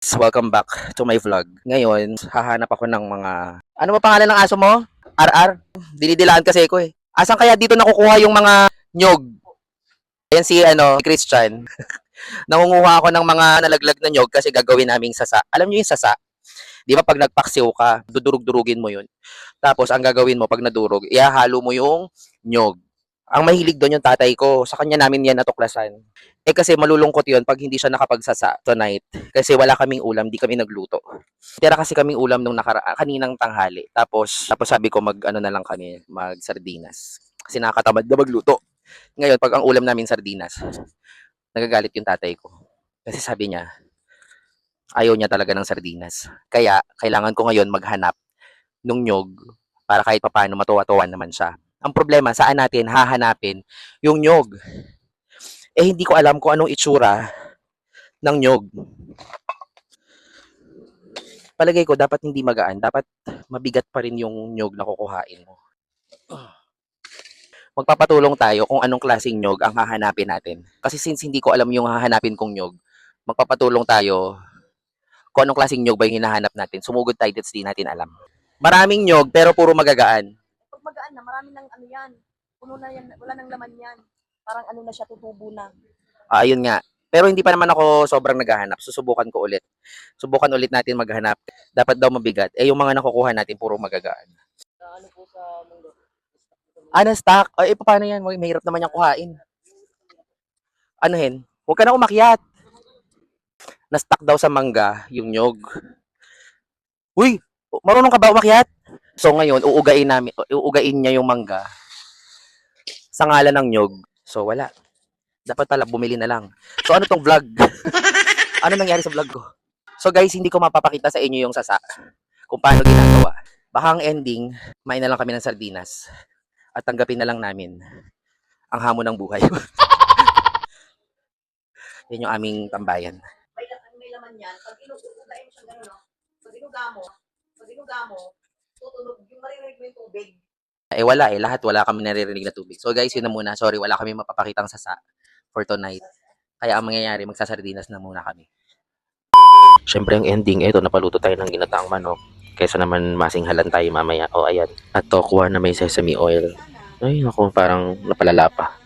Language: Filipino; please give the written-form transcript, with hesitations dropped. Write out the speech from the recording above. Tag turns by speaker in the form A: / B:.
A: Welcome back to my vlog. Ngayon, hahanap ako ng mga... Ano ba pangalan ng aso mo? RR? Dinidilaan kasi ko eh. Asan kaya dito nakukuha yung mga nyog? Ayan si Christian. Nangunguha ako ng mga nalaglag na nyog kasi gagawin naming sasa. Alam niyo yung sasa? Di ba pag nagpaksiw ka, dudurug-durugin mo yun. Tapos ang gagawin mo pag nadurog, ihahalo mo yung nyog. Ang mahilig doon yung tatay ko. Sa kanya namin yan natuklasan. Eh kasi malulungkot yun pag hindi siya nakapagsasa tonight. Kasi wala kaming ulam, di kami nagluto. Tira kasi kaming ulam nung kaninang tanghali. Tapos sabi ko na lang kami, mag sardinas. Kasi nakakatamad na magluto. Ngayon, pag ang ulam namin sardinas, nagagalit yung tatay ko. Kasi sabi niya, ayaw niya talaga ng sardinas. Kaya, kailangan ko ngayon maghanap ng nyog para kahit papaano matuwa-tuwa naman siya. Ang problema, saan natin hahanapin yung nyog? Eh, hindi ko alam kung anong itsura ng nyog. Palagay ko, dapat hindi magaan. Dapat mabigat pa rin yung nyog na kukuhain mo. Magpapatulong tayo kung anong klaseng nyog ang hahanapin natin. Kasi since hindi ko alam yung hahanapin kong nyog, magpapatulong tayo kung anong klaseng nyog ba yung hinahanap natin. Sumugod tayo, that's di natin alam. Maraming nyog, pero puro magagaan.
B: Pag magaan na, marami ng ano yan. Puno na yan, wala nang laman yan. Parang ano na siya, tutubo na.
A: Ayun nga. Pero hindi pa naman ako sobrang naghahanap. Susubukan ko ulit. Subukan ulit natin maghanap. Dapat daw mabigat. Eh, yung mga nakukuha natin, puro magagaan.
B: Ano po sa mundo?
A: Na-stock? Ay, paano yan? Mahirap naman yung kuhain. Anuhin? Huwag ka na umakyat. Na-stock daw sa mangga, yung nyog. Uy! Marunong ka ba umakyat? So ngayon, uugain niya yung mangga sa ngalan ng nyog. So wala. Dapat pala bumili na lang. So ano tong vlog? Ano nangyari sa vlog ko? So guys, hindi ko mapapakita sa inyo yung sasa kung paano ginagawa. Baka ang ending, kumain na lang kami ng sardinas at tanggapin na lang namin ang hamon ng buhay. Yan yung aming tambayan.
B: May laman yan. Pag inuugain mo siya gano'n, no? Pag inuga mo, tutunog, yung maririnig mo yung tubig.
A: Eh wala lahat wala kami naririnig na tubig. So guys, yun na muna. Sorry, wala kami mapapakitang sasa for tonight. Kaya ang mangyayari, magsasardinas na muna kami. Siyempre ang ending, eto napaluto tayo ng ginataang manok. Kaysa naman masinghalan tayo mamaya. O ayan, at tokwa na may sesame oil. Ay naku, parang napalala pa.